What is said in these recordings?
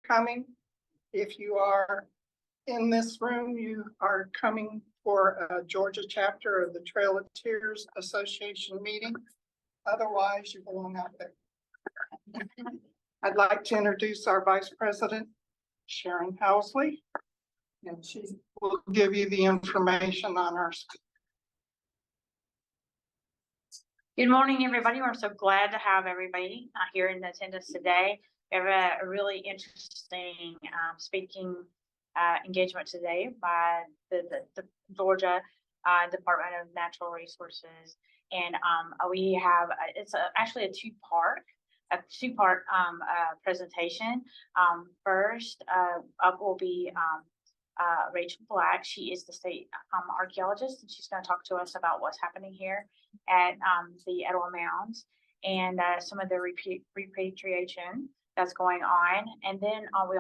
coming. If you are in this room, you are coming for a Georgia chapter of the Trail of Tears Association meeting. Otherwise, you belong out there. I'd like to introduce our Vice President, Sharon Housley, and she will give you the information on our. Good morning, everybody. We're so glad to have everybody here in attendance today. We have a really interesting speaking engagement today by the Georgia Department of Natural Resources, and we have actually a two-part presentation. First up will be Rachel Black. She is the state archaeologist, and she's going to talk to us about what's happening here at the Etowah Mounds and some of the repatriation that's going on. And then we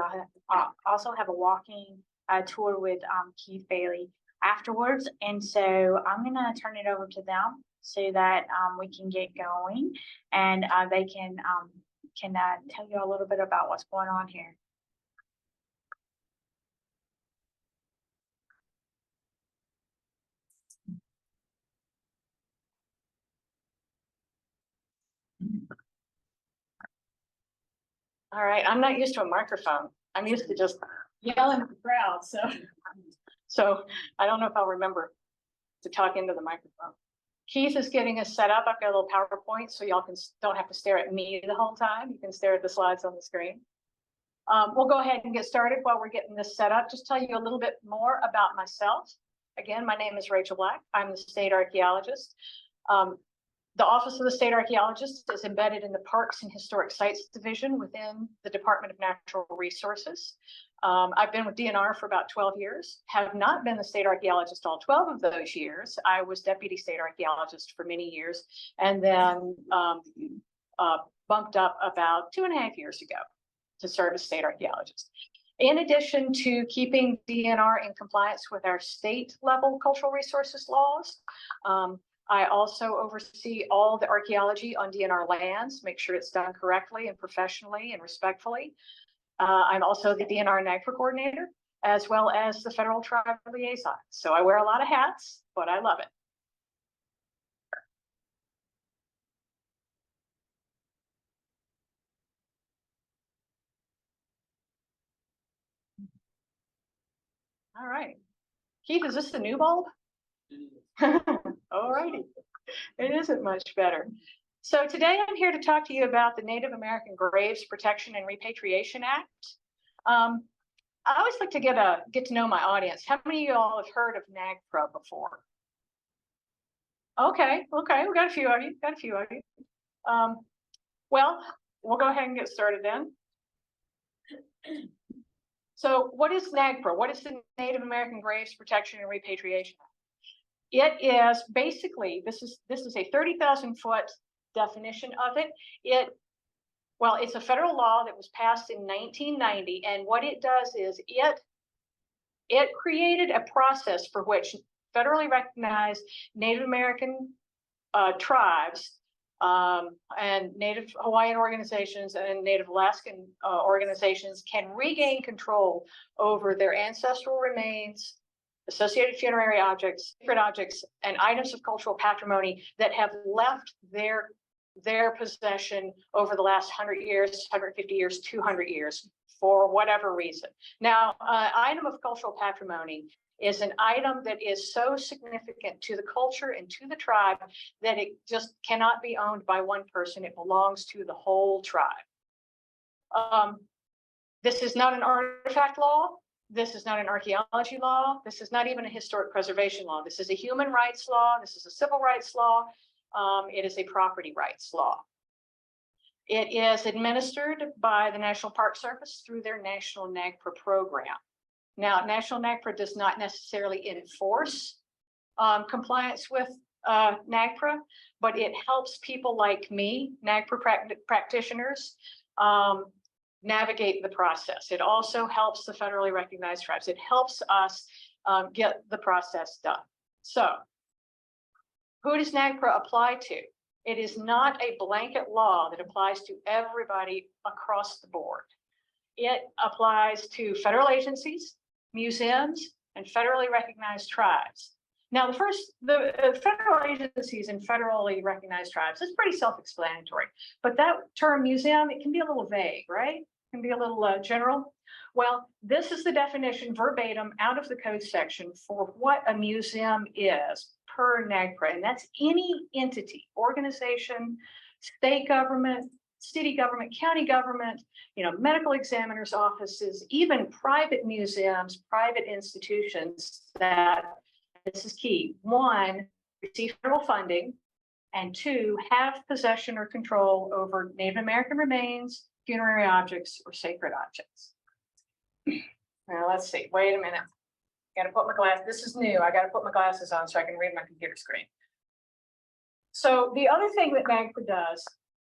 also have a walking tour with Keith Bailey afterwards. And so I'm going to turn it over to them so that we can get going, and they can tell you a little bit about what's going on here. All right, I'm not used to a microphone. I'm used to just yelling at the crowd, so I don't know if I'll remember to talk into the microphone. Keith is getting us set up. I've got a little PowerPoint, so y'all don't have to stare at me the whole time. You can stare at the slides on the screen. We'll go ahead and get started while we're getting this set up. Just tell you a little bit more about myself. Again, my name is Rachel Black. I'm the state archaeologist. The Office of the State Archaeologist is embedded in the Parks and Historic Sites Division within the Department of Natural Resources. I've been with DNR for about 12 years, have not been the state archaeologist all 12 of those years. I was deputy state archaeologist for many years, and then bumped up about 2.5 years ago to serve as state archaeologist. In addition to keeping DNR in compliance with our state level cultural resources laws, I also oversee all the archaeology on DNR lands, make sure it's done correctly and professionally and respectfully. I'm also the DNR NAGPRA coordinator, as well as the federal tribe liaison. So I wear a lot of hats, but I love it. All right. Keith, is this the new bulb? All righty. It isn't much better. So today I'm here to talk to you about the Native American Graves Protection and Repatriation Act. I always like to get to know my audience. How many of you all have heard of NAGPRA before? Okay, we got a few of you. Well, we'll go ahead and get started then. So what is NAGPRA? What is the Native American Graves Protection and Repatriation Act? It is basically, this is a 30,000 foot definition of it. It's a federal law that was passed in 1990, and what it does is it created a process for which federally recognized Native American tribes and Native Hawaiian organizations and Native Alaskan organizations can regain control over their ancestral remains, associated funerary objects, sacred objects, and items of cultural patrimony that have left their possession over the last 100 years, 150 years, 200 years, for whatever reason. Now, item of cultural patrimony is an item that is so significant to the culture and to the tribe that it just cannot be owned by one person. It belongs to the whole tribe. This is not an artifact law. This is not an archaeology law. This is not even a historic preservation law. This is a human rights law. This is a civil rights law. It is a property rights law. It is administered by the National Park Service through their National NAGPRA program. Now, National NAGPRA does not necessarily enforce compliance with NAGPRA, but it helps people like me, NAGPRA practitioners, navigate the process. It also helps the federally recognized tribes. It helps us get the process done. So, who does NAGPRA apply to? It is not a blanket law that applies to everybody across the board. It applies to federal agencies, museums, and federally recognized tribes. Now, the federal agencies and federally recognized tribes is pretty self-explanatory, but that term museum, it can be a little vague, right? It can be a little general. Well, this is the definition verbatim out of the code section for what a museum is per NAGPRA, and that's any entity, organization, state government, city government, county government, medical examiners' offices, even private museums, private institutions that, this is key, one, receive federal funding, and two, have possession or control over Native American remains, funerary objects, or sacred objects. Now, let's see, wait a minute. Got to put my glasses, this is new, I got to put my glasses on so I can read my computer screen. So the other thing that NAGPRA does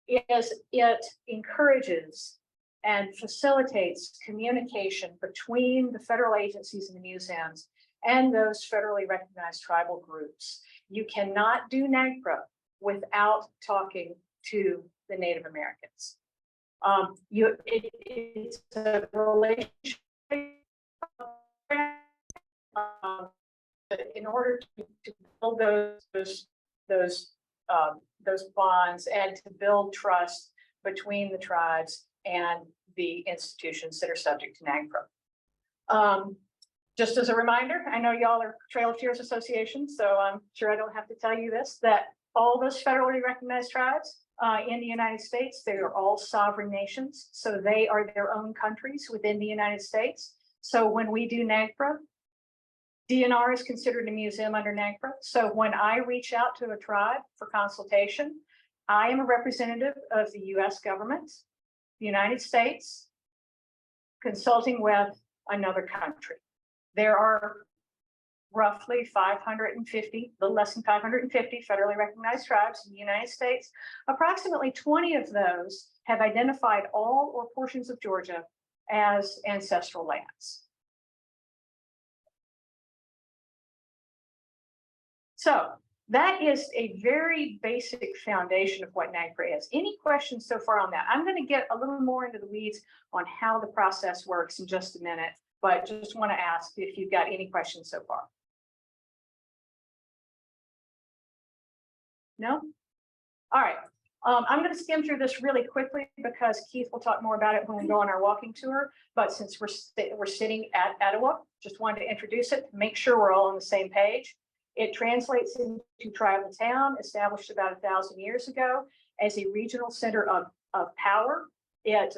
is it encourages and facilitates communication between the federal agencies and the museums and those federally recognized tribal groups. You cannot do NAGPRA without talking to the Native Americans. It's a relationship in order to build those bonds and to build trust between the tribes and the institutions that are subject to NAGPRA. Just as a reminder, I know y'all are Trail of Tears Association, so I'm sure I don't have to tell you this, that all those federally recognized tribes in the United States, they are all sovereign nations. So they are their own countries within the United States. So when we do NAGPRA, DNR is considered a museum under NAGPRA. So when I reach out to a tribe for consultation, I am a representative of the US government, the United States, consulting with another country. There are roughly 550, a little less than 550 federally recognized tribes in the United States. Approximately 20 of those have identified all or portions of Georgia as ancestral lands. So that is a very basic foundation of what NAGPRA is. Any questions so far on that? I'm going to get a little more into the weeds on how the process works in just a minute, but just want to ask if you've got any questions so far. No? All right. I'm going to skim through this really quickly because Keith will talk more about it when we go on our walking tour. But since we're sitting at Etowah, just wanted to introduce it, make sure we're all on the same page. It translates into tribal town, established about 1,000 years ago as a regional center of power. Its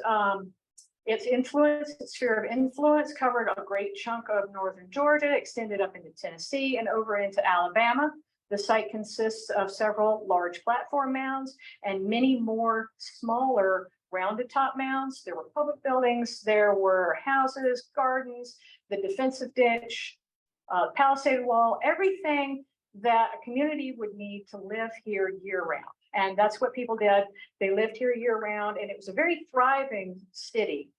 influence, its sphere of influence covered a great chunk of northern Georgia, extended up into Tennessee and over into Alabama. The site consists of several large platform mounds and many more smaller rounded top mounds. There were public buildings, there were houses, gardens, the defensive ditch, palisade wall, everything that a community would need to live here year round. And that's what people did. They lived here year round, and it was a very thriving city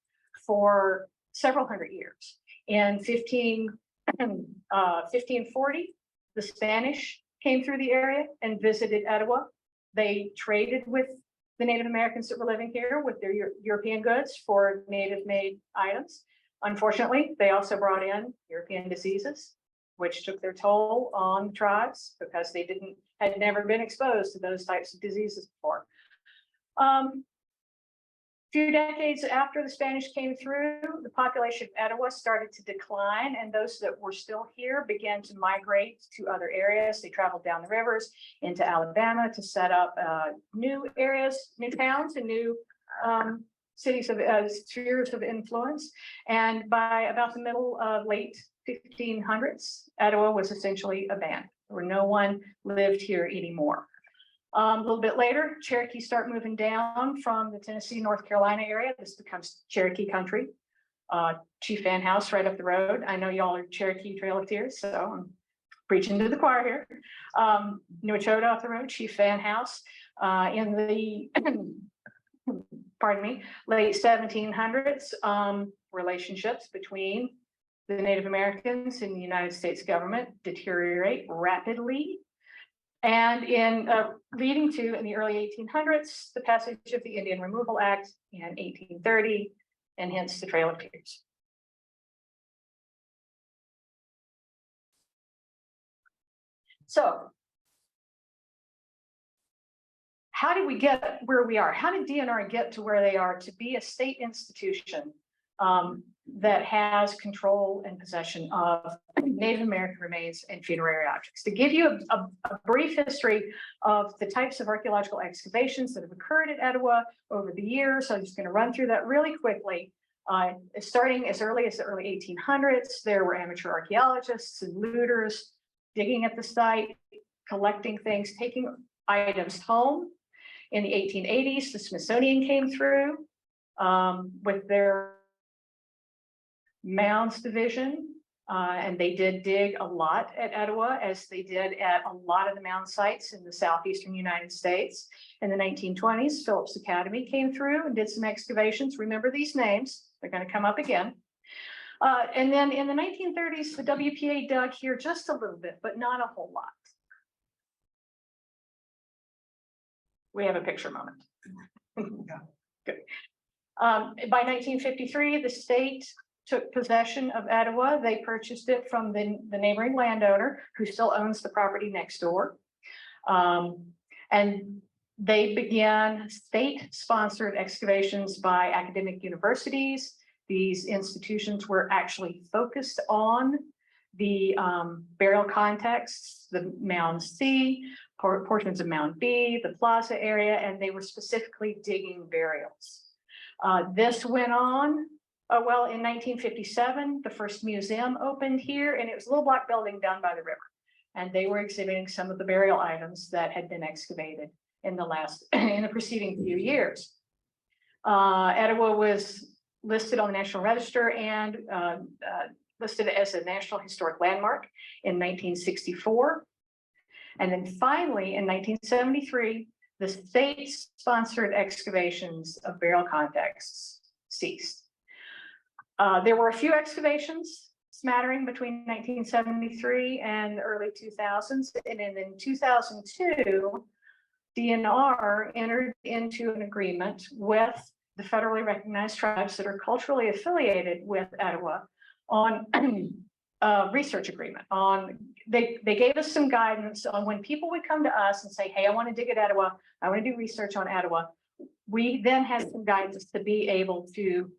for several hundred years. In 1540, the Spanish came through the area and visited Etowah. They traded with the Native Americans that were living here with their European goods for native-made items. Unfortunately, they also brought in European diseases, which took their toll on the tribes because they had never been exposed to those types of diseases before. Few decades after the Spanish came through, the population of Etowah started to decline, and those that were still here began to migrate to other areas. They traveled down the rivers into Alabama to set up new areas, new towns, and new cities of spheres of influence. And by about the middle of late 1500s, Etowah was essentially abandoned, where no one lived here anymore. A little bit later, Cherokee start moving down from the Tennessee, North Carolina area. This becomes Cherokee country. Chief Van House right up the road. I know y'all are Cherokee Trail of Tears, so I'm preaching to the choir here. Newachota off the road, Chief Van House. In the, pardon me, late 1700s, relationships between the Native Americans and the United States government deteriorate rapidly. And in leading to, in the early 1800s, the passage of the Indian Removal Act in 1830, and hence the Trail of Tears. So, how did we get where we are? How did DNR get to where they are to be a state institution that has control and possession of Native American remains and funerary objects? To give you a brief history of the types of archaeological excavations that have occurred at Etowah over the years, I'm just going to run through that really quickly. Starting as early as the early 1800s, there were amateur archaeologists and looters digging at the site, collecting things, taking items home. In the 1880s, the Smithsonian came through with their Mounds division, and they did dig a lot at Etowah, as they did at a lot of the mound sites in the southeastern United States. In the 1920s, Phillips Academy came through and did some excavations. Remember these names, they're going to come up again. And then in the 1930s, the WPA dug here just a little bit, but not a whole lot. We have a picture moment. Good. By 1953, the state took possession of Etowah. They purchased it from the neighboring landowner, who still owns the property next door. And they began state-sponsored excavations by academic universities. These institutions were actually focused on the burial contexts, the Mound C, portions of Mound B, the Plaza area, and they were specifically digging burials. This went on, well, in 1957, the first museum opened here, and it was a little block building down by the river. And they were exhibiting some of the burial items that had been excavated in the preceding few years. Etowah was listed on the National Register and listed as a National Historic Landmark in 1964. And then finally, in 1973, the state-sponsored excavations of burial contexts ceased. There were a few excavations smattering between 1973 and the early 2000s. And then in 2002, DNR entered into an agreement with the federally recognized tribes that are culturally affiliated with Etowah on a research agreement. They gave us some guidance on when people would come to us and say, hey, I want to dig at Etowah, I want to do research on Etowah. We then had some guidance to be able to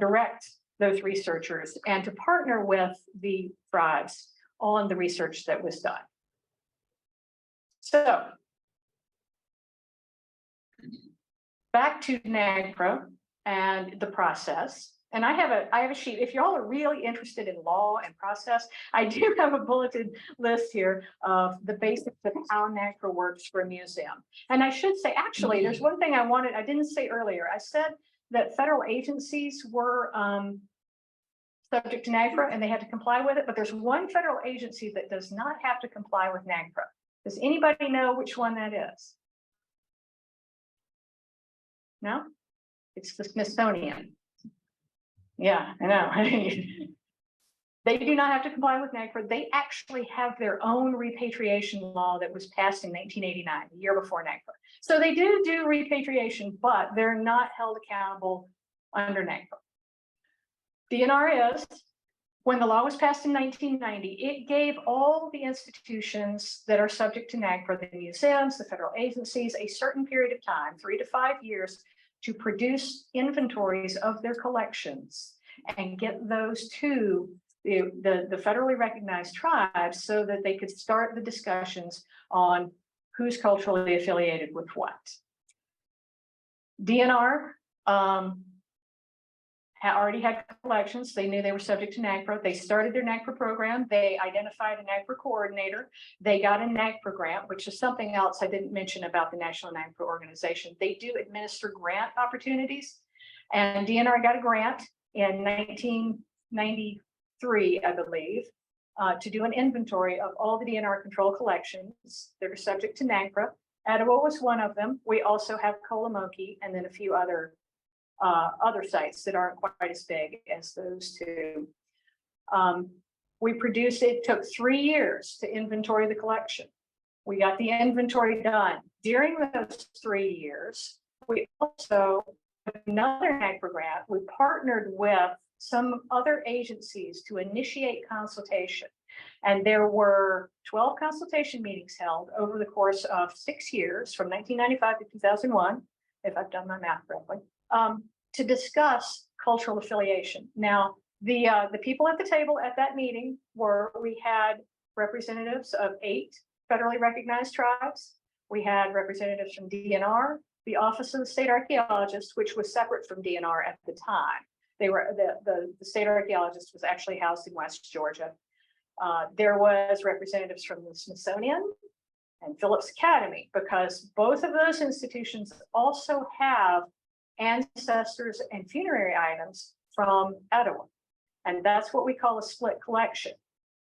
direct those researchers and to partner with the tribes on the research that was done. So, back to NAGPRA and the process. And I have a sheet. If y'all are really interested in law and process, I do have a bulleted list here of the basics of how NAGPRA works for a museum. And I should say, actually, there's one thing I didn't say earlier. I said that federal agencies were subject to NAGPRA and they had to comply with it, but there's one federal agency that does not have to comply with NAGPRA. Does anybody know which one that is? No? It's the Smithsonian. Yeah, I know. They do not have to comply with NAGPRA. They actually have their own repatriation law that was passed in 1989, the year before NAGPRA. So they do repatriation, but they're not held accountable under NAGPRA. DNR is, when the law was passed in 1990, it gave all the institutions that are subject to NAGPRA, the museums, the federal agencies, a certain period of time, 3 to 5 years, to produce inventories of their collections and get those to the federally recognized tribes so that they could start the discussions on who's culturally affiliated with what. DNR already had collections. They knew they were subject to NAGPRA. They started their NAGPRA program. They identified a NAGPRA coordinator. They got a NAGPRA grant, which is something else I didn't mention about the National NAGPRA organization. They do administer grant opportunities, and DNR got a grant in 1993, I believe, to do an inventory of all the DNR control collections that are subject to NAGPRA. Etowah was one of them. We also have Kolomoki and then a few other sites that aren't quite as big as those two. It took 3 years to inventory the collection. We got the inventory done. During those 3 years, we also another NAGPRA grant, we partnered with some other agencies to initiate consultation. And there were 12 consultation meetings held over the course of 6 years, from 1995 to 2001, if I've done my math correctly, to discuss cultural affiliation. Now, the people at the table at that meeting we had representatives of 8 federally recognized tribes. We had representatives from DNR, the Office of the State Archeologist, which was separate from DNR at the time. The State Archeologist was actually housed in West Georgia. There was representatives from the Smithsonian and Phillips Academy, because both of those institutions also have ancestors and funerary items from Etowah. And that's what we call a split collection.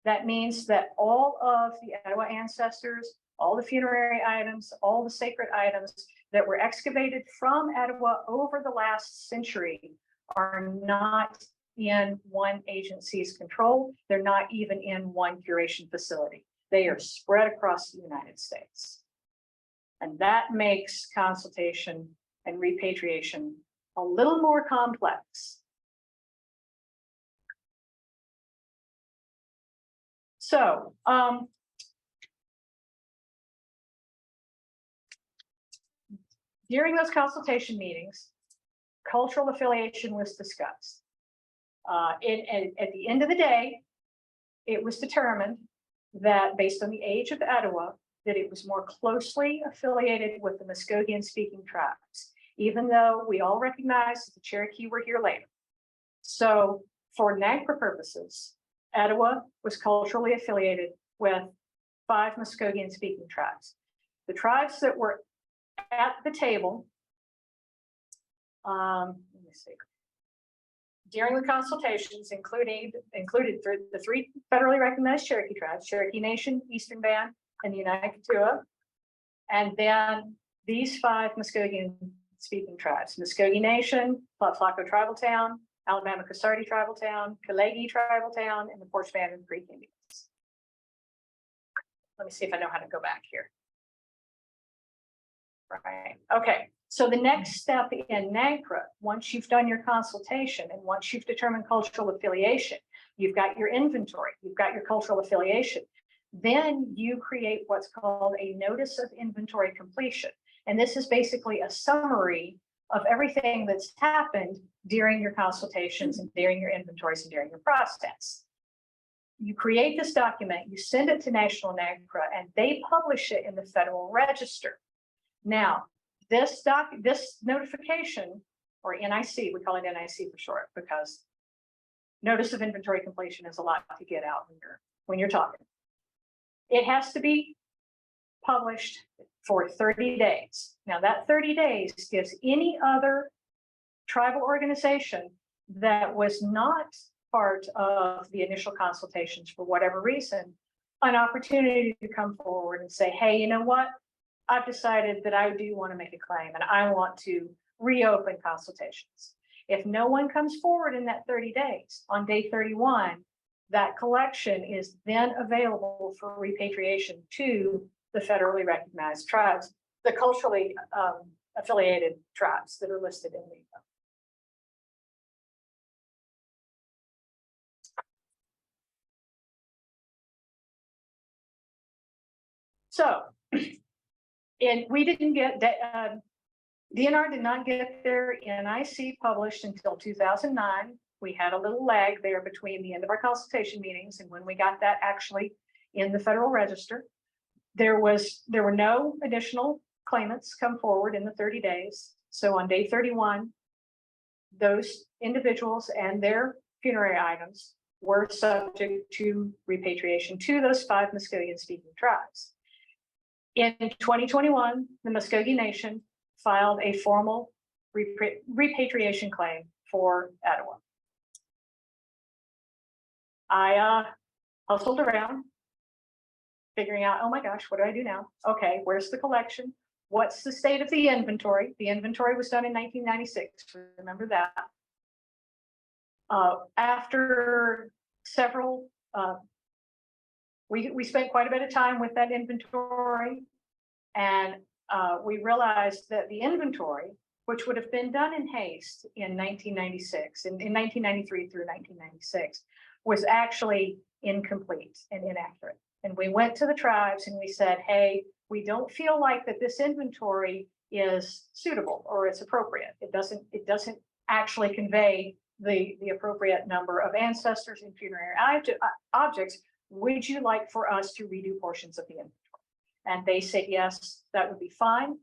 That means that all of the Etowah ancestors, all the funerary items, all the sacred items that were excavated from Etowah over the last century are not in one agency's control. They're not even in one curation facility. They are spread across the United States. And that makes consultation and repatriation a little more complex. So, during those consultation meetings, cultural affiliation was discussed. At the end of the day, it was determined that based on the age of Etowah, that it was more closely affiliated with the Muskogean-speaking tribes, even though we all recognize that the Cherokee were here later. So for NAGPRA purposes, Etowah was culturally affiliated with 5 Muskogean-speaking tribes. The tribes that were at the table, let me see, during the consultations included the 3 federally recognized Cherokee tribes: Cherokee Nation, Eastern Band, and the United Etowah. And then these 5 Muskogean-speaking tribes: Muskogee Nation, Platteflaco Tribal Town, Alabama Casarty Tribal Town, Kalegi Tribal Town, and the Porch Band and Creek Indians. Let me see if I know how to go back here. Right. Okay. So the next step in NAGPRA, once you've done your consultation and once you've determined cultural affiliation, you've got your inventory, you've got your cultural affiliation, then you create what's called a notice of inventory completion. And this is basically a summary of everything that's happened during your consultations and during your inventories and during your process. You create this document, you send it to National NAGPRA, and they publish it in the Federal Register. Now, this notification, or NIC, we call it NIC for short, because notice of inventory completion is a lot to get out when you're talking. It has to be published for 30 days. Now, that 30 days gives any other tribal organization that was not part of the initial consultations for whatever reason, an opportunity to come forward and say, hey, you know what? I've decided that I do want to make a claim and I want to reopen consultations. If no one comes forward in that 30 days, on day 31, that collection is then available for repatriation to the federally recognized tribes, the culturally affiliated tribes that are listed in the. So, and we didn't get that, DNR did not get their NIC published until 2009. We had a little lag there between the end of our consultation meetings and when we got that actually in the Federal Register. There were no additional claimants come forward in the 30 days. So on day 31, those individuals and their funerary items were subject to repatriation to those 5 Muskogean-speaking tribes. In 2021, the Muskogee Nation filed a formal repatriation claim for Etowah. I hustled around, figuring out, oh my gosh, what do I do now? Okay, where's the collection? What's the state of the inventory? The inventory was done in 1996, remember that. After several, we spent quite a bit of time with that inventory, and we realized that the inventory, which would have been done in haste in 1996, in 1993 through 1996, was actually incomplete and inaccurate. And we went to the tribes and we said, hey, we don't feel like that this inventory is suitable or it's appropriate. It doesn't actually convey the appropriate number of ancestors and funerary objects. Would you like for us to redo portions of the inventory? And they said, yes, that would be fine.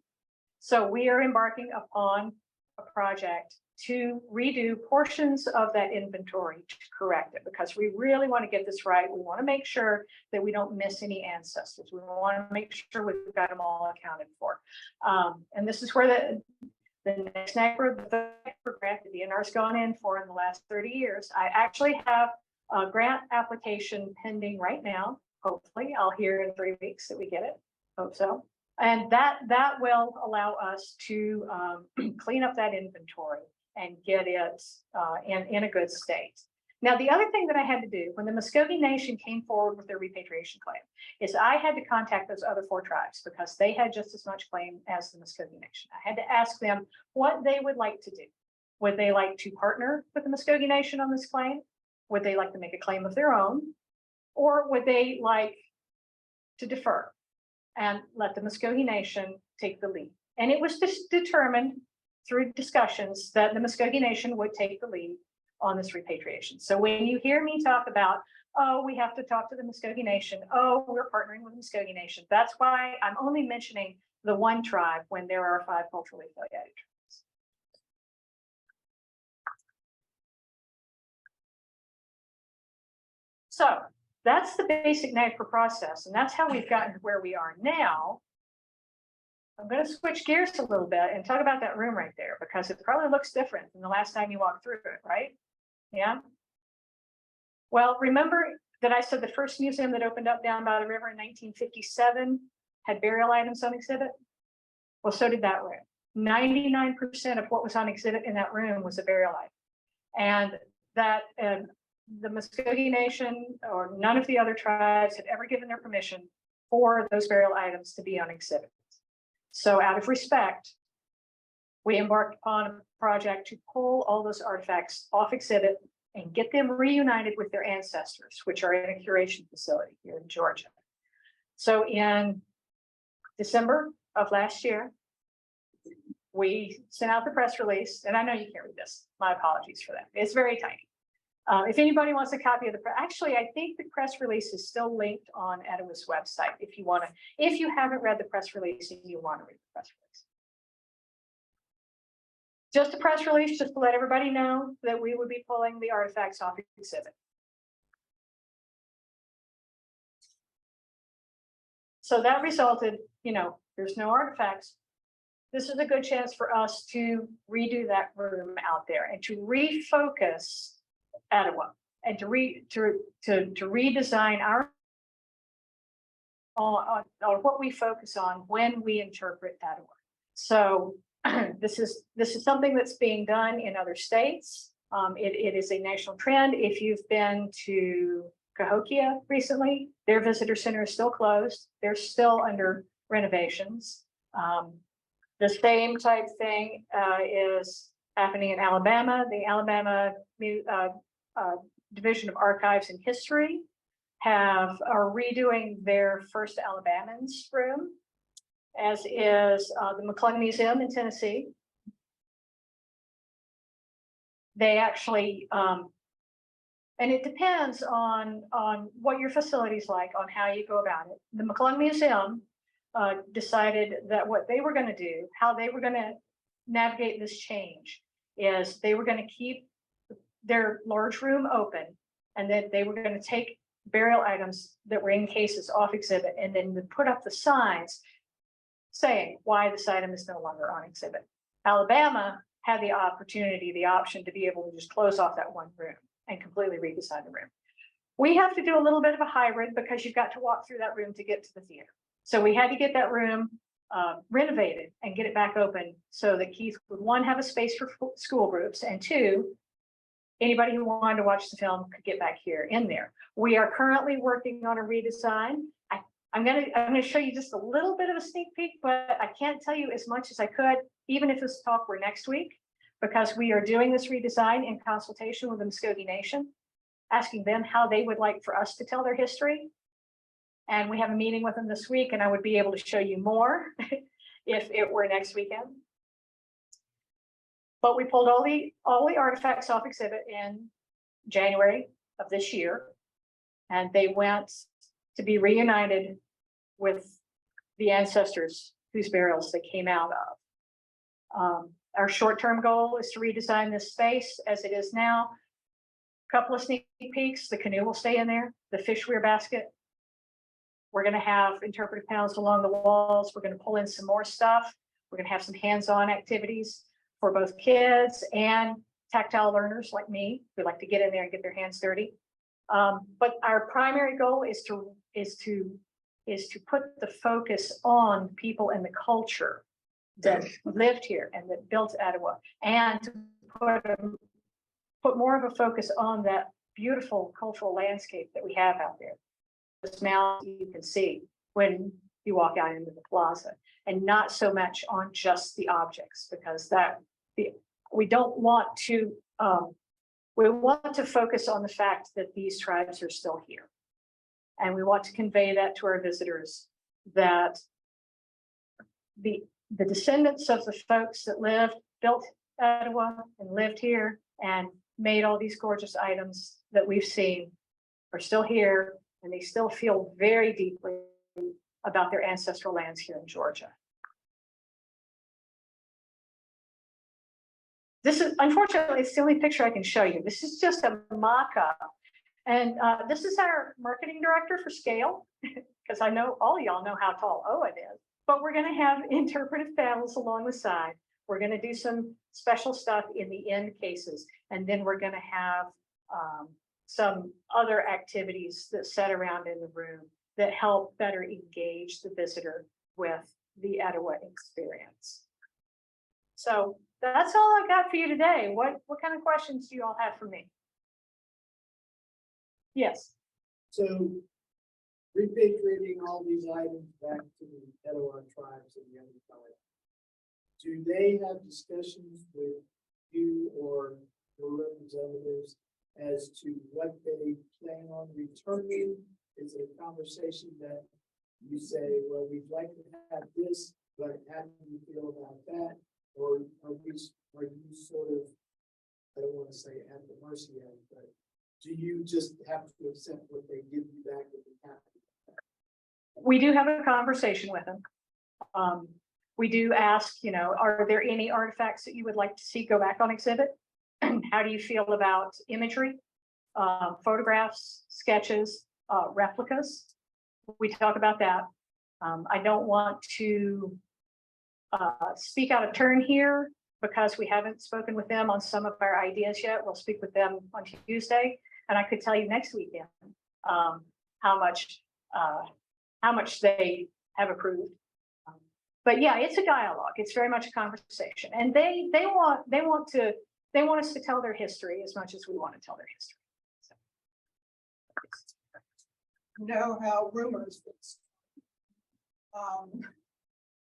So we are embarking upon a project to redo portions of that inventory to correct it, because we really want to get this right. We want to make sure that we don't miss any ancestors. We want to make sure we've got them all accounted for. And this is where the next grant that the DNR has gone in for in the last 30 years. I actually have a grant application pending right now. Hopefully I'll hear in 3 weeks that we get it. Hope so. And that will allow us to clean up that inventory and get it in a good state. Now, the other thing that I had to do when the Muskogee Nation came forward with their repatriation claim is I had to contact those other 4 tribes because they had just as much claim as the Muskogee Nation. I had to ask them what they would like to do. Would they like to partner with the Muskogee Nation on this claim? Would they like to make a claim of their own? Or would they like to defer and let the Muskogee Nation take the lead? And it was just determined through discussions that the Muskogee Nation would take the lead on this repatriation. So when you hear me talk about, oh, we have to talk to the Muskogee Nation, oh, we're partnering with the Muskogee Nation, that's why I'm only mentioning the one tribe when there are 5 culturally affiliated tribes. So that's the basic NAGPRA process, and that's how we've gotten to where we are now. I'm going to switch gears a little bit and talk about that room right there, because it probably looks different than the last time you walked through it, right? Yeah. Well, remember that I said the first museum that opened up down by the river in 1957 had burial items on exhibit? Well, so did that room. 99% of what was on exhibit in that room was a burial item. And that the Muskogee Nation or none of the other tribes had ever given their permission for those burial items to be on exhibit. So out of respect, we embarked upon a project to pull all those artifacts off exhibit and get them reunited with their ancestors, which are in a curation facility here in Georgia. So in December of last year, we sent out the press release, and I know you can't read this. My apologies for that. It's very tiny. If anybody wants a copy of the press, actually, I think the press release is still linked on Etowah's website. If you haven't read the press release and you want to read the press release. Just a press release, just to let everybody know that we would be pulling the artifacts off exhibit. So that resulted, there's no artifacts. This is a good chance for us to redo that room out there and to refocus Etowah and to redesign our on what we focus on when we interpret Etowah. So this is something that's being done in other states. It is a national trend. If you've been to Cahokia recently, their visitor center is still closed. They're still under renovations. The same type thing is happening in Alabama. The Alabama Division of Archives and History are redoing their First Alabamans room, as is the McClung Museum in Tennessee. They actually, and it depends on what your facility is like, on how you go about it. The McClung Museum decided that what they were going to do, how they were going to navigate this change, is they were going to keep their large room open, and that they were going to take burial items that were in cases off exhibit, and then put up the signs saying why this item is no longer on exhibit. Alabama had the option to be able to just close off that one room and completely redesign the room. We have to do a little bit of a hybrid because you've got to walk through that room to get to the theater. So we had to get that room renovated and get it back open so that Keith would, 1, have a space for school groups, and 2, anybody who wanted to watch the film could get back here in there. We are currently working on a redesign. I'm gonna show you just a little bit of a sneak peek, but I can't tell you as much as I could, even if this talk were next week, because we are doing this redesign in consultation with the Muskogee Nation, asking them how they would like for us to tell their history. And we have a meeting with them this week, and I would be able to show you more if it were next weekend. But we pulled all the artifacts off exhibit in January of this year, and they went to be reunited with the ancestors whose burials they came out of. Our short-term goal is to redesign this space as it is now. Couple of sneak peeks, the canoe will stay in there, the fish weir basket. We're gonna have interpretive panels along the walls. We're gonna pull in some more stuff. We're gonna have some hands-on activities for both kids and tactile learners like me who like to get in there and get their hands dirty. But our primary goal is to put the focus on people and the culture that lived here and that built Etowah, and to put more of a focus on that beautiful cultural landscape that we have out there. This now you can see when you walk out into the plaza, and not so much on just the objects, because we don't want to. We want to focus on the fact that these tribes are still here. And we want to convey that to our visitors, that the descendants of the folks that built Etowah and lived here and made all these gorgeous items that we've seen are still here, and they still feel very deeply about their ancestral lands here in Georgia. This is, unfortunately, it's the only picture I can show you. This is just a mock-up. And this is our marketing director for scale, because I know all y'all know how tall Owen is. But we're going to have interpretive panels along the side. We're going to do some special stuff in the end cases. And then we're going to have some other activities that set around in the room that help better engage the visitor with the Etowah experience. So that's all I got for you today. What kind of questions do you all have for me? Yes. So repatriating all these items back to the Etowah tribes and the other tribes, do they have discussions with you or your representatives as to what they plan on returning? Is it a conversation that you say, well, we'd like to have this, but how do you feel about that? Or are you sort of, I don't want to say at the mercy of it, but do you just have to accept what they give you back if you have to? We do have a conversation with them. We do ask, are there any artifacts that you would like to see go back on exhibit? How do you feel about imagery, photographs, sketches, replicas? We talk about that. I don't want to speak out of turn here because we haven't spoken with them on some of our ideas yet. We'll speak with them on Tuesday, and I could tell you next weekend how much they have approved. But yeah, it's a dialogue. It's very much a conversation, and they want us to tell their history as much as we want to tell their history. So. You know how rumors gets.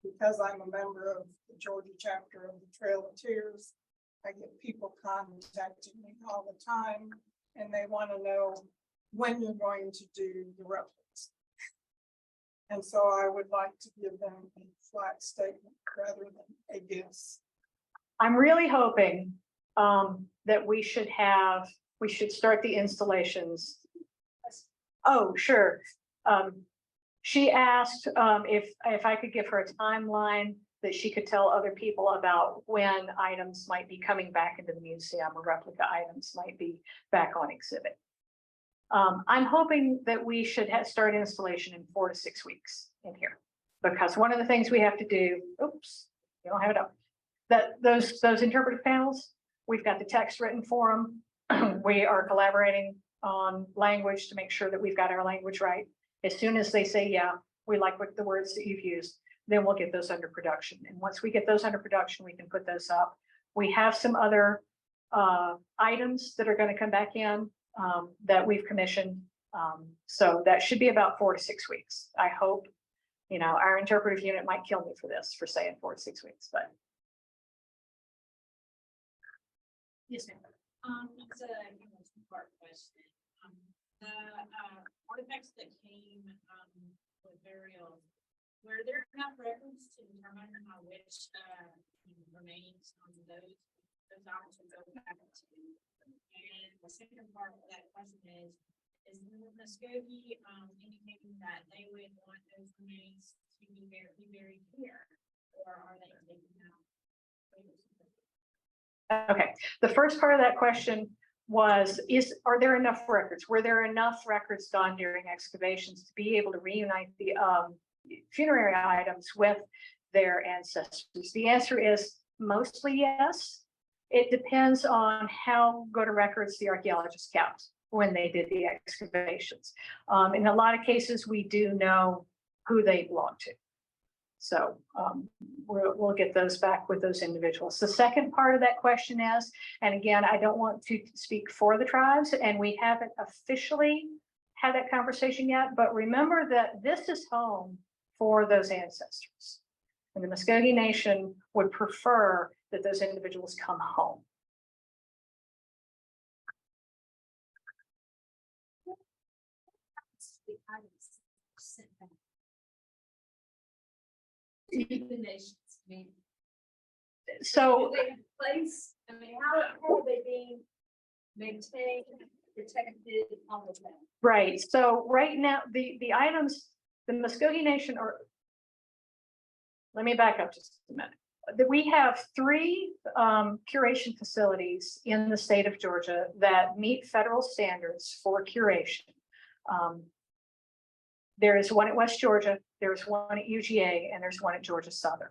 Because I'm a member of the Georgia chapter of the Trail of Tears, I get people contacting me all the time, and they want to know when you're going to do the replicas. And so I would like to give them a flat statement rather than a guess. I'm really hoping that we should start the installations. Oh, sure. She asked if I could give her a timeline that she could tell other people about when items might be coming back into the museum, or replica items might be back on exhibit. I'm hoping that we should start installation in 4 to 6 weeks in here, because one of the things we have to do, oops, you don't have it up, that those interpretive panels, we've got the text written for them. We are collaborating on language to make sure that we've got our language right. As soon as they say, yeah, we like what the words that you've used, then we'll get those under production. And once we get those under production, we can put those up. We have some other items that are going to come back in that we've commissioned So that should be about 4 to 6 weeks. I hope, you know, our interpretive unit might kill me for this, for saying 4 to 6 weeks, but. Yes, ma'am. It's a two-part question. The artifacts that came with burials, were there enough records to determine which remains on those items would go back to? And the second part of that question is the Muskogee indicating that they would want those remains to be buried here, or are they taking out? Okay, the first part of that question was, are there enough records? Were there enough records done during excavations to be able to reunite the funerary items with their ancestors? The answer is mostly yes. It depends on how good a records the archaeologists kept when they did the excavations. In a lot of cases, we do know who they belong to. So we'll get those back with those individuals. The second part of that question is, and again, I don't want to speak for the tribes, and we haven't officially had that conversation yet, but remember that this is home for those ancestors. And the Muskogee Nation would prefer that those individuals come home. The items sent back to the nations. I mean, So do they have a place? I mean, how are they being maintained, protected, all of that? right, so right now, the items, the Muskogee Nation are, let me back up just a minute. We have 3 curation facilities in the state of Georgia that meet federal standards for curation. There is one at West Georgia, there's one at UGA, and there's one at Georgia Southern.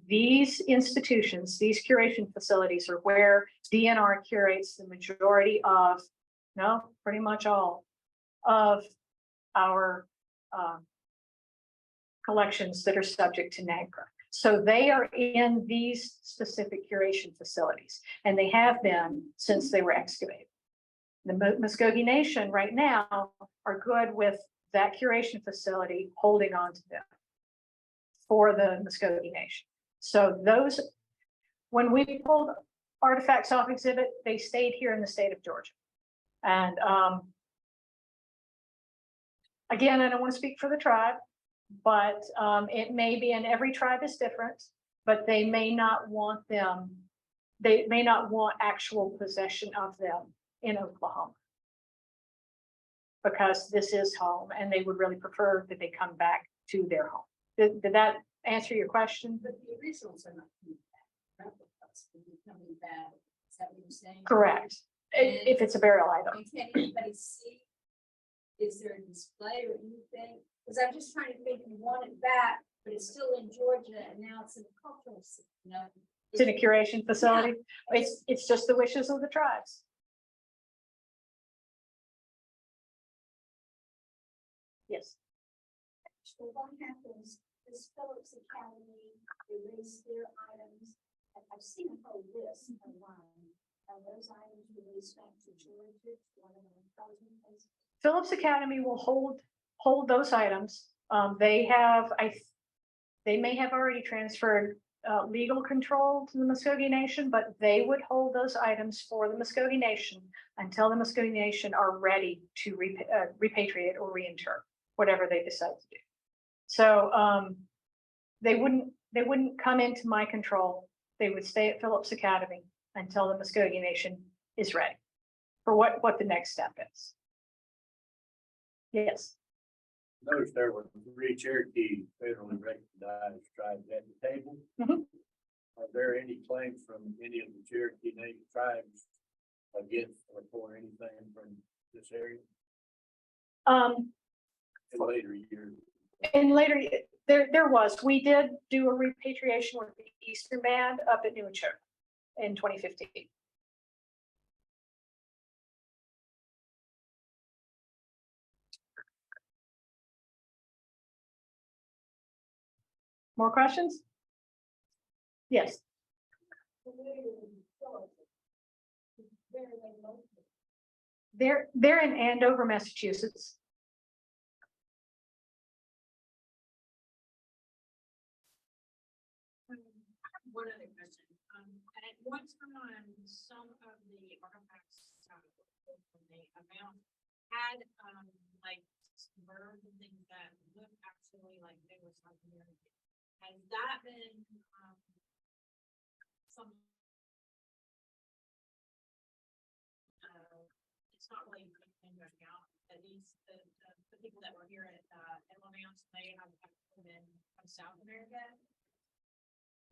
These institutions, these curation facilities are where DNR curates the majority of, no, pretty much all of our collections that are subject to NAGPRA. So they are in these specific curation facilities, and they have been since they were excavated. The Muskogee Nation right now are good with that curation facility holding on to them for the Muskogee Nation. So those, when we pulled artifacts off exhibit, they stayed here in the state of Georgia. And again, I don't want to speak for the tribe, but it may be, and every tribe is different, but they may not want them, they may not want actual possession of them in Oklahoma, because this is home and they would really prefer that they come back to their home. Did that answer your question? But the originals are not coming back. Replicas will be coming back. Is that what you're saying? Correct. If it's a burial item. And can anybody see? Is there a display or anything? Because I'm just trying to think, you want it back, but it's still in Georgia and now it's in a cultural, you know. It's in a curation facility. It's just the wishes of the tribes. Yes. So what happens is Phillips Academy, they raise their items. I've seen a whole list online. And those items released back to Georgia, one of the places. Phillips Academy will hold those items. They may have already transferred legal control to the Muskogee Nation, but they would hold those items for the Muskogee Nation until the Muskogee Nation are ready to repatriate or reinter, whatever they decide to do. So they wouldn't come into my control. They would stay at Phillips Academy until the Muskogee Nation is ready for what the next step is. Yes. Notice there were 3 Cherokee federally recognized tribes at the table. Mhm. Are there any claims from any of the Cherokee Native tribes against or for anything from this area in later years? And later, there was, we did do a repatriation with the Eastern Band up at New Etowah in 2015. More questions? Yes. They're in Andover, Massachusetts. One other question, at one time, some of the artifacts, from the amount had, like, birds and things that look actually like they were South American. Has that been, some, it's not really anything right now, at least the people that were here at, Etowah Mounds, they have been from South America?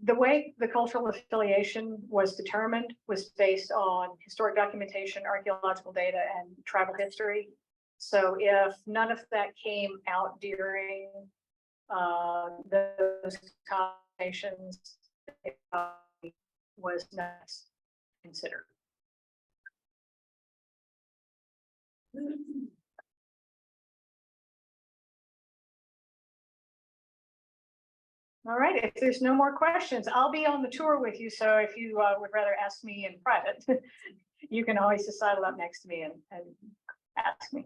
The way the cultural affiliation was determined was based on historic documentation, archaeological data, and tribal history. So if none of that came out during those conversations, it was not considered. All right, if there's no more questions, I'll be on the tour with you. So if you would rather ask me in private, you can always just sidle up next to me and ask me.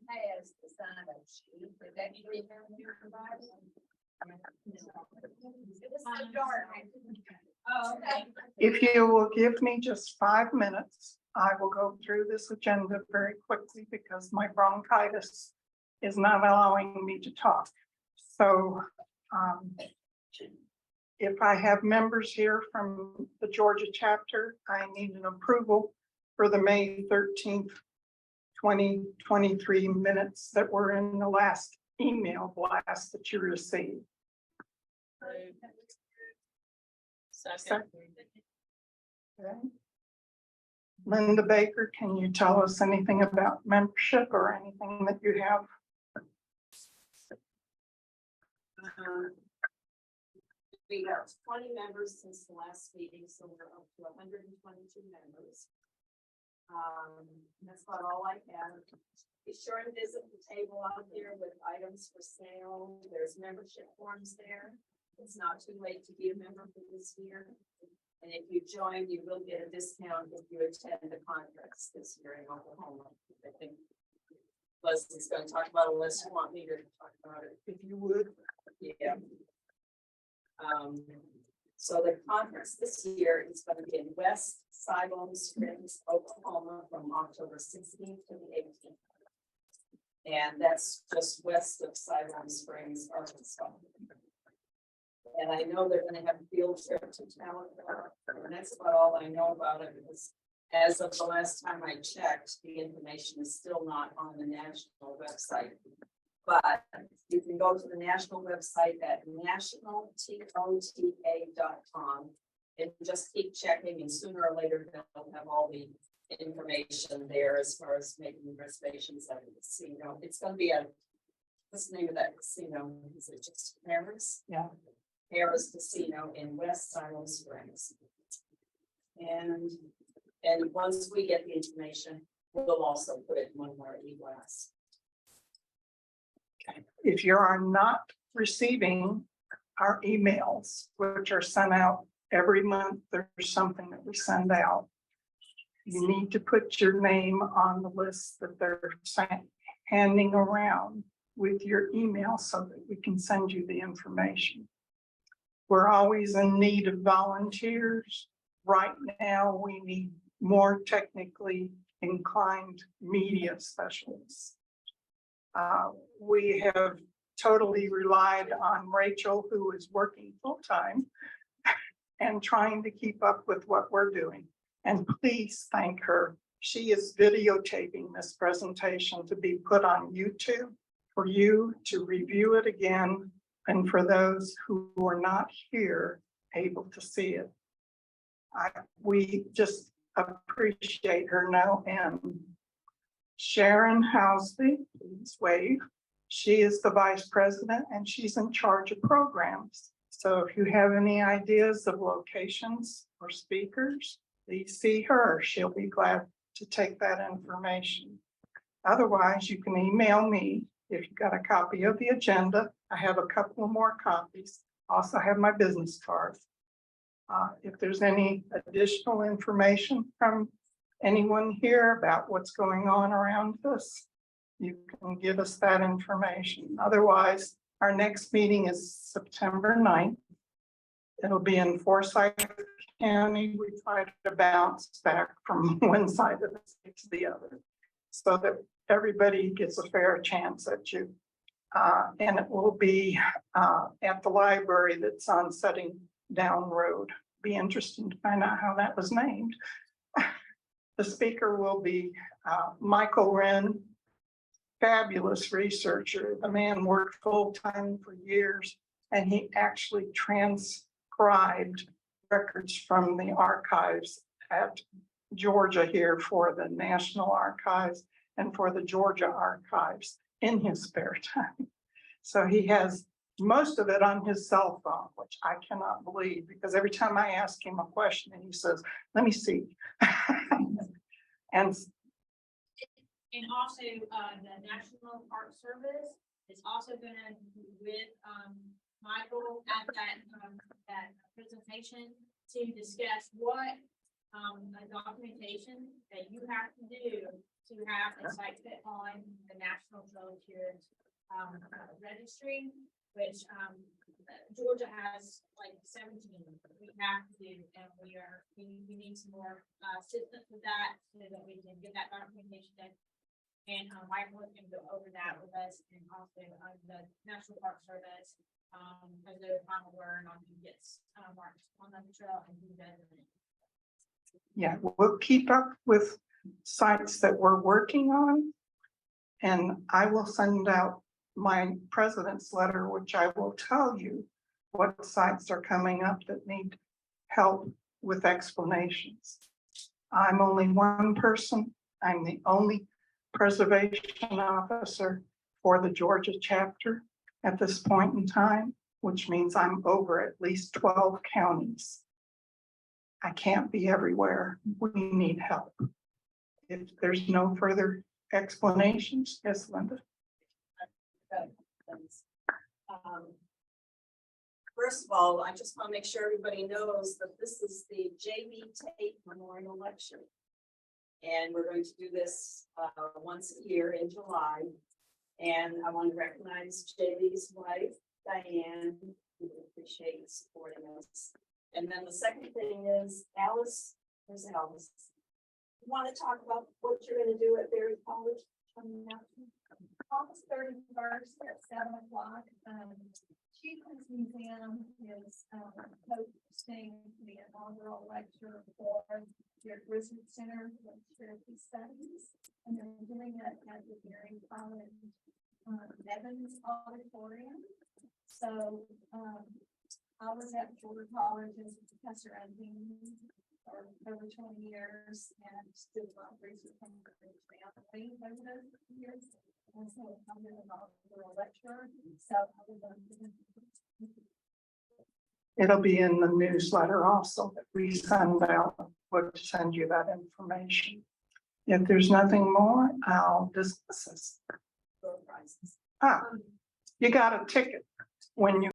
Has the sign of sheep, but that you It was so dark. Oh, okay. If you will give me just 5 minutes, I will go through this agenda very quickly because my bronchitis is not allowing me to talk. So if I have members here from the Georgia chapter, I need an approval for the May 13th, 2023 minutes that were in the last email blast that you received. Second. Okay. Linda Baker, can you tell us anything about membership or anything that you have? We have 20 members since the last meeting, so we're up to 122 members. That's about all I have. Be sure and visit the table out there with items for sale. There's membership forms there. It's not too late to be a member for this year. And if you join, you will get a discount if you attend the conference this year in Oklahoma. I think Leslie's going to talk about a list. You want me to talk about it? If you would. Yeah. So the conference this year is going to be in West Siloam Springs, Oklahoma, from October 16th to the 18th. And that's just west of Siloam Springs, Arkansas. And I know they're going to have a field trip to Tallinn, and that's about all I know about it, because as of the last time I checked, the information is still not on the national website. But you can go to the national website at nationaltota.com and just keep checking, and sooner or later they'll have all the information there as far as making reservations at the casino. It's going to be what's the name of that casino? Is it just Harris? Yeah. Harris Casino in West Siloam Springs. And once we get the information, we'll also put it in one of our e-blasts. If you are not receiving our emails, which are sent out every month, there's something that we send out. You need to put your name on the list that they're handing around with your email so that we can send you the information. We're always in need of volunteers. Right now, we need more technically inclined media specialists. We have totally relied on Rachel, who is working full-time and trying to keep up with what we're doing. And please thank her. She is videotaping this presentation to be put on YouTube for you to review it again, and for those who are not here able to see it. We just appreciate her no end. Sharon Housby, please wave. She is the vice president and she's in charge of programs. So if you have any ideas of locations or speakers, please see her. She'll be glad to take that information. Otherwise, you can email me if you've got a copy of the agenda. I have a couple more copies. Also have my business cards. If there's any additional information from anyone here about what's going on around us, you can give us that information. Otherwise, our next meeting is September 9th. It'll be in Forsyth County. We try to bounce back from one side of the state to the other so that everybody gets a fair chance at you. And it will be at the library that's on Setting Down Road. Be interesting to find out how that was named. The speaker will be Michael Wren, fabulous researcher. The man worked full-time for years, and he actually transcribed records from the archives at Georgia here for the National Archives and for the Georgia Archives in his spare time. So he has most of it on his cell phone, which I cannot believe, because every time I ask him a question, he says, let me see. And And also, the National Park Service is also gonna be with, Michael at that presentation to discuss what, documentation that you have to do to have a site fit on the National Trail Tours, registry, which, Georgia has like 17 we have to do, and we need some more, assistance with that so that we can get that documentation done. And Michael can go over that with us, and also the National Park Service, as their final word on who gets marked on the trail and who doesn't. yeah, we'll keep up with sites that we're working on. And I will send out my president's letter, which I will tell you what sites are coming up that need help with explanations. I'm only one person. I'm the only preservation officer for the Georgia chapter at this point in time, which means I'm over at least 12 counties. I can't be everywhere. We need help. If there's no further explanations, yes, Linda. First of all, I just want to make sure everybody knows that this is the J.B. Tate Memorial Lecture. And we're going to do this once a year in July. And I want to recognize J.B.'s wife, Diane, who appreciate supporting us. And then the second thing is Alice, where's Alice? You want to talk about what you're going to do at Berry College coming up? August 31st at 7 o'clock. Chiefman's Museum is hosting the inaugural lecture for their Grizzly Center for Cherokee Studies, and they're doing it at the Berry College Evans Auditorium. So I was at Georgia College as a professor at for over 20 years, and did a lot of research on the family over those years. And so I'm doing a lecture. So It'll be in the newsletter also that we send out. We'll send you that information. If there's nothing more, I'll discuss this. You got a ticket when you